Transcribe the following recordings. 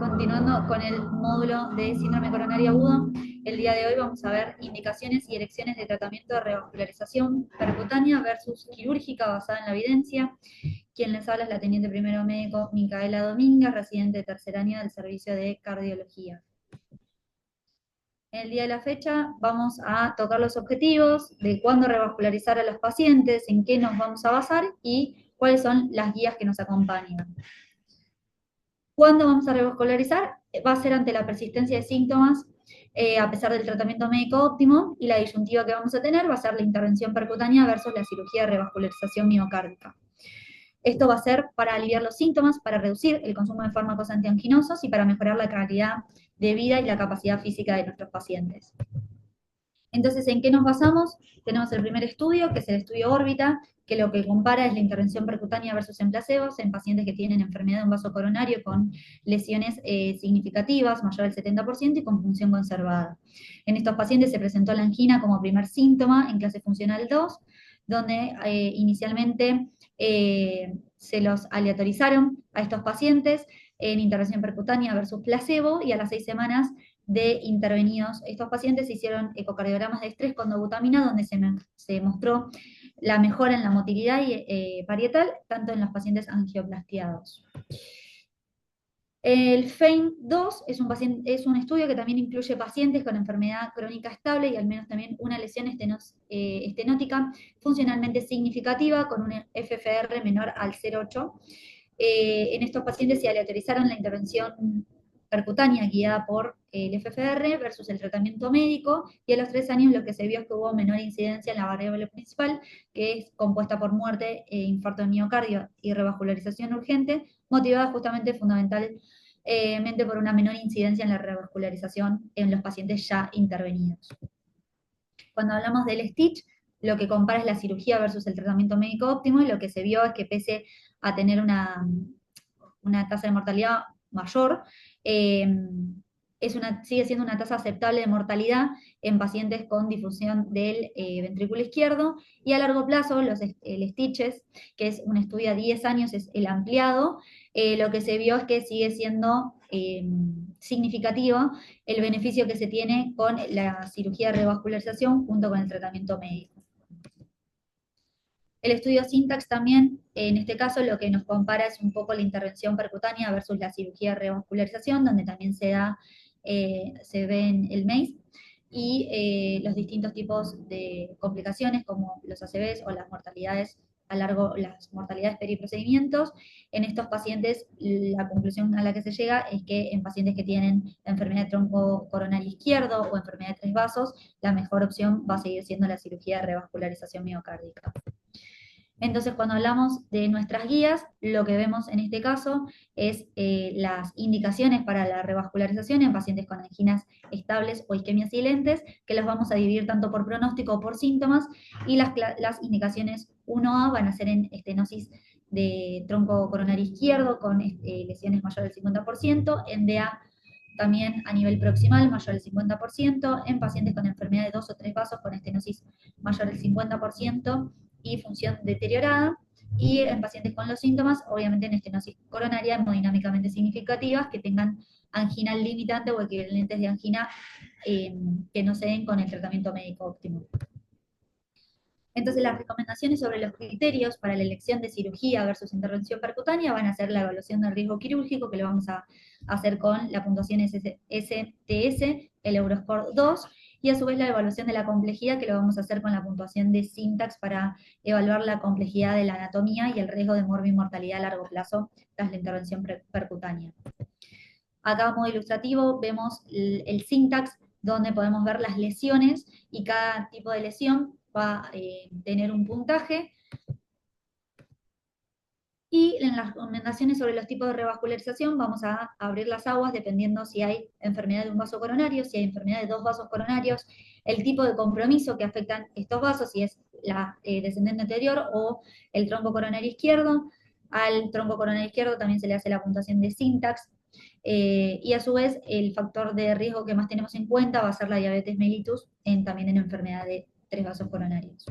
Continuando con el módulo de síndrome coronario agudo, el día de hoy vamos a ver indicaciones y elecciones de tratamiento de revascularización percutánea versus quirúrgica basada en la evidencia. Quien les habla es la teniente primero médico Micaela Domínguez, residente de tercer año del servicio de cardiología. En el día de la fecha vamos a tocar los objetivos de cuándo revascularizar a los pacientes, en qué nos vamos a basar y cuáles son las guías que nos acompañan. ¿Cuándo vamos a revascularizar? Va a ser ante la persistencia de síntomas, a pesar del tratamiento médico óptimo, y la disyuntiva que vamos a tener va a ser la intervención percutánea versus la cirugía de revascularización miocárdica. Esto va a ser para aliviar los síntomas, para reducir el consumo de fármacos antianginosos y para mejorar la calidad de vida y la capacidad física de nuestros pacientes. Entonces, ¿en qué nos basamos? Tenemos el primer estudio, que es el estudio órbita, que lo que compara es la intervención percutánea versus en placebos en pacientes que tienen enfermedad de un vaso coronario con lesiones significativas, mayor al 70%, y con función conservada. En estos pacientes se presentó la angina como primer síntoma en clase funcional 2, donde inicialmente se los aleatorizaron a estos pacientes en intervención percutánea versus placebo, y a las 6 semanas de intervenidos estos pacientes se hicieron ecocardiogramas de estrés con dobutamina, donde se mostró la mejora en la motilidad parietal, tanto en los pacientes angioplastiados. El FEIM-2 es un estudio que también incluye pacientes con enfermedad crónica estable y al menos también una lesión estenótica funcionalmente significativa con un FFR menor al 0,8. En estos pacientes se aleatorizaron la intervención percutánea guiada por el FFR versus el tratamiento médico, y a los 3 años lo que se vio es que hubo menor incidencia en la variable principal, que es compuesta por muerte, infarto de miocardio y revascularización urgente, motivada justamente fundamentalmente por una menor incidencia en la revascularización en los pacientes ya intervenidos. Cuando hablamos del Stitch, lo que compara es la cirugía versus el tratamiento médico óptimo, y lo que se vio es que pese a tener una tasa de mortalidad mayor, sigue siendo una tasa aceptable de mortalidad en pacientes con difusión del ventrículo izquierdo, y a largo plazo el Stitches, que es un estudio a 10 años, es el ampliado, lo que se vio es que sigue siendo significativo el beneficio que se tiene con la cirugía de revascularización junto con el tratamiento médico. El estudio Syntax también, en este caso, lo que nos compara es un poco la intervención percutánea versus la cirugía de revascularización, donde también se ve en el MACE, y los distintos tipos de complicaciones, como los ACVs o las mortalidades las mortalidades periprocedimientos. En estos pacientes, la conclusión a la que se llega es que en pacientes que tienen enfermedad de tronco coronario izquierdo o enfermedad de 3 vasos, la mejor opción va a seguir siendo la cirugía de revascularización miocárdica. Entonces, cuando hablamos de nuestras guías, lo que vemos en este caso es las indicaciones para la revascularización en pacientes con anginas estables o isquemias silentes, que los vamos a dividir tanto por pronóstico o por síntomas, y las indicaciones 1A van a ser en estenosis de tronco coronario izquierdo con lesiones mayor del 50%, en DA también a nivel proximal mayor del 50%, en pacientes con enfermedad de 2 o 3 vasos con estenosis mayor del 50%, y función deteriorada, y en pacientes con los síntomas, obviamente en estenosis coronaria hemodinámicamente significativas, que tengan angina limitante o equivalentes de angina que no se den con el tratamiento médico óptimo. Entonces, las recomendaciones sobre los criterios para la elección de cirugía versus intervención percutánea van a ser la evaluación del riesgo quirúrgico, que lo vamos a hacer con la puntuación STS, el Euroscore 2, y a su vez la evaluación de la complejidad, que lo vamos a hacer con la puntuación de Syntax para evaluar la complejidad de la anatomía y el riesgo de morbimortalidad a largo plazo tras la intervención percutánea. Acá, a modo ilustrativo, vemos el Syntax, donde podemos ver las lesiones, y cada tipo de lesión va a tener un puntaje. Y en las recomendaciones sobre los tipos de revascularización vamos a abrir las aguas dependiendo si hay enfermedad de un vaso coronario, si hay enfermedad de 2 vasos coronarios, el tipo de compromiso que afectan estos vasos, si es la descendente anterior o el tronco coronario izquierdo. Al tronco coronario izquierdo también se le hace la puntuación de Syntax, y a su vez el factor de riesgo que más tenemos en cuenta va a ser la diabetes mellitus, también en enfermedad de 3 vasos coronarios.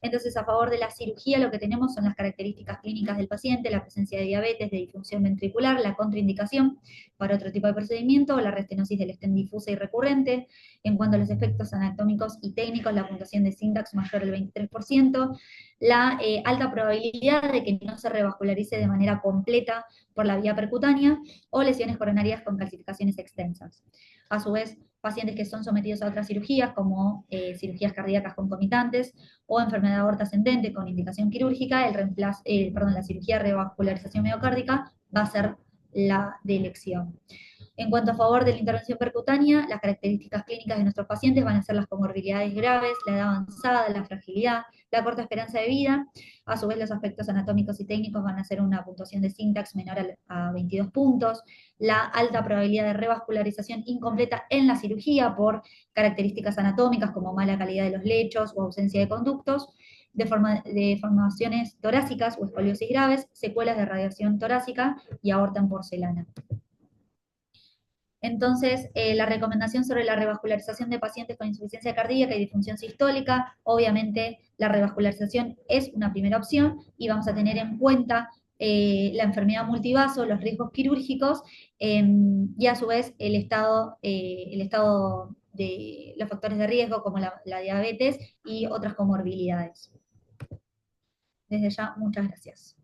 Entonces, a favor de la cirugía, lo que tenemos son las características clínicas del paciente, la presencia de diabetes, de disfunción ventricular, la contraindicación para otro tipo de procedimiento, o la restenosis del estén difusa y recurrente. En cuanto a los efectos anatómicos y técnicos, la puntuación de Syntax mayor al 23%, la alta probabilidad de que no se revascularice de manera completa por la vía percutánea, o lesiones coronarias con calcificaciones extensas. A su vez, pacientes que son sometidos a otras cirugías, como cirugías cardíacas concomitantes o enfermedad de aorta ascendente con indicación quirúrgica, la cirugía de revascularización miocárdica va a ser la de elección. En cuanto a favor de la intervención percutánea, las características clínicas de nuestros pacientes van a ser las comorbilidades graves, la edad avanzada, la fragilidad, la corta esperanza de vida. A su vez, los aspectos anatómicos y técnicos van a ser una puntuación de Syntax menor a 22 puntos, la alta probabilidad de revascularización incompleta en la cirugía por características anatómicas como mala calidad de los lechos o ausencia de conductos, deformaciones torácicas o escoliosis graves, secuelas de radiación torácica y aorta en porcelana. Entonces, la recomendación sobre la revascularización de pacientes con insuficiencia cardíaca y disfunción sistólica, obviamente la revascularización es una primera opción y vamos a tener en cuenta la enfermedad multivaso, los riesgos quirúrgicos y a su vez el estado de los factores de riesgo como la diabetes y otras comorbilidades. Desde ya, muchas gracias.